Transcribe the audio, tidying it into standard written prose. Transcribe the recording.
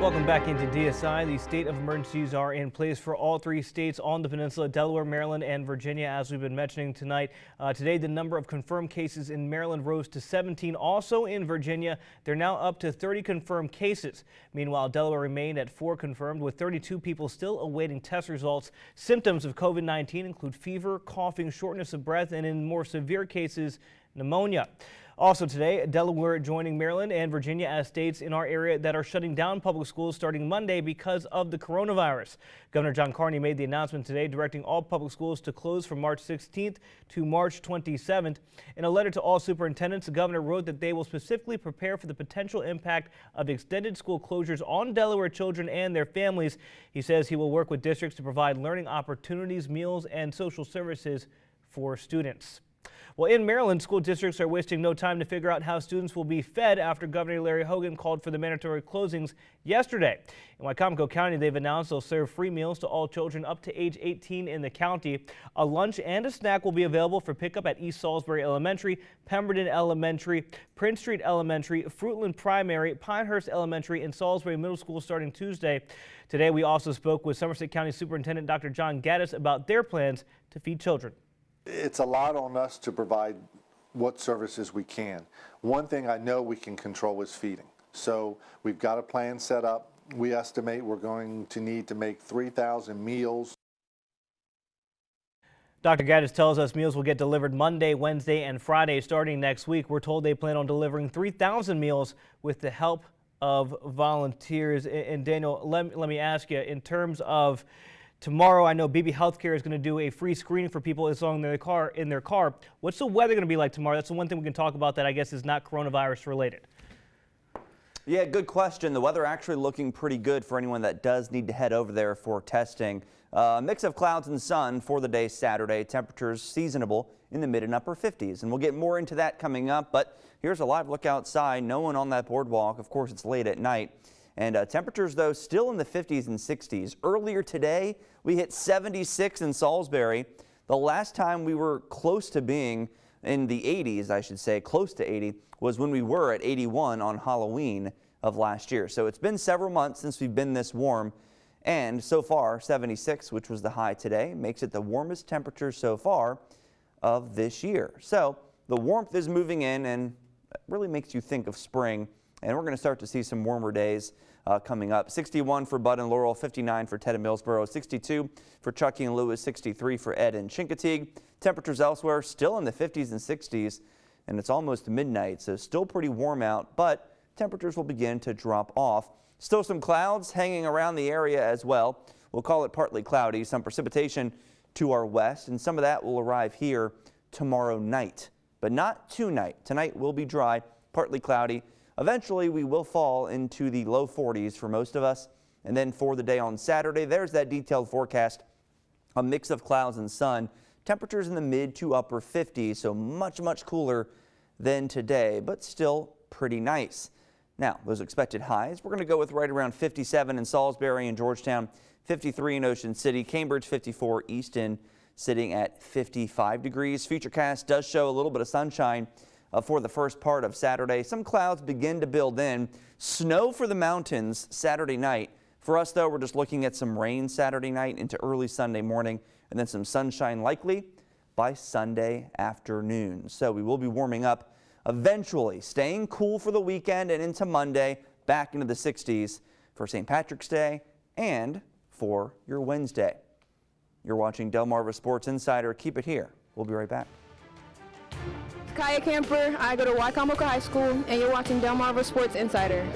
Welcome back into DSI. The state of emergencies are in place for all three states on the peninsula: Delaware, Maryland, and Virginia, as we've been mentioning tonight. Today, the number of confirmed cases in Maryland rose to 17. Also in Virginia, they're now up to 30 confirmed cases. Meanwhile, Delaware remained at 4 confirmed, with 32 people still awaiting test results. Symptoms of COVID-19 include fever, coughing, shortness of breath, and in more severe cases, pneumonia. Also today, Delaware joining Maryland and Virginia as states in our area that are shutting down public schools starting Monday because of the coronavirus. Governor John Carney made the announcement today, directing all public schools to close from March 16th to March 27th. In a letter to all superintendents, the governor wrote that they will specifically prepare for the potential impact of extended school closures on Delaware children and their families. He says he will work with districts to provide learning opportunities, meals, and social services for students. Well, in Maryland, school districts are wasting no time to figure out how students will be fed after Governor Larry Hogan called for the mandatory closings yesterday. In Wycomico County, they've announced they'll serve free meals to all children up to age 18 in the county. A lunch and a snack will be available for pickup at East Salisbury Elementary, Pemberton Elementary, Prince Street Elementary, Fruitland Primary, Pinehurst Elementary, and Salisbury Middle School starting Tuesday. Today, we also spoke with Somerset County Superintendent Dr. John Gaddis about their plans to feed children. It's a lot on us to provide what services we can. One thing I know we can control is feeding. So we've got a plan set up. We estimate we're going to need to make 3,000 meals. Dr. Gaddis tells us meals will get delivered Monday, Wednesday, and Friday starting next week. We're told they plan on delivering 3,000 meals with the help of volunteers. And Daniel, let me ask you, in terms of tomorrow, I know BB Healthcare is going to do a free screening for people as long as they're in their car. What's the weather going to be like tomorrow? That's the one thing we can talk about that I guess is not coronavirus related. Yeah, good question. The weather actually looking pretty good for anyone that does need to head over there for testing. Mix of clouds and sun for the day Saturday. Temperatures seasonable in the mid and upper 50s. And we'll get more into that coming up. But here's a live look outside. No one on that boardwalk. Of course, it's late at night. And temperatures, though, still in the 50s and 60s. Earlier today, we hit 76 in Salisbury. The last time we were close to being in the 80s, I should say, close to 80, was when we were at 81 on Halloween of last year. So it's been several months since we've been this warm. And so far, 76, which was the high today, makes it the warmest temperature so far of this year. So the warmth is moving in, and it really makes you think of spring. And we're going to start to see some warmer days coming up. 61 for Bud and Laurel, 59 for Ted and Millsboro, 62 for Chucky and Lewis, 63 for Ed and Chincoteague. Temperatures elsewhere still in the 50s and 60s, and it's almost midnight, so still pretty warm out, but temperatures will begin to drop off. Still some clouds hanging around the area as well. We'll call it partly cloudy. Some precipitation to our west, and some of that will arrive here tomorrow night, but not tonight. Tonight will be dry, partly cloudy. Eventually, we will fall into the low 40s for most of us. And then for the day on Saturday, there's that detailed forecast. A mix of clouds and sun. Temperatures in the mid to upper 50s, so much, much cooler than today, but still pretty nice. Now, those expected highs, we're going to go with right around 57 in Salisbury and Georgetown, 53 in Ocean City, Cambridge 54, Easton sitting at 55 degrees. Futurecast does show a little bit of sunshine for the first part of Saturday. Some clouds begin to build in. Snow for the mountains Saturday night. For us, though, we're just looking at some rain Saturday night into early Sunday morning, and then some sunshine likely by Sunday afternoon. So we will be warming up eventually, staying cool for the weekend and into Monday, back into the 60s for St. Patrick's Day and for your Wednesday. You're watching Delmarva Sports Insider. Keep it here. We'll be right back. Kaya Camper, I go to Wycomico High School, and you're watching Delmarva Sports Insider.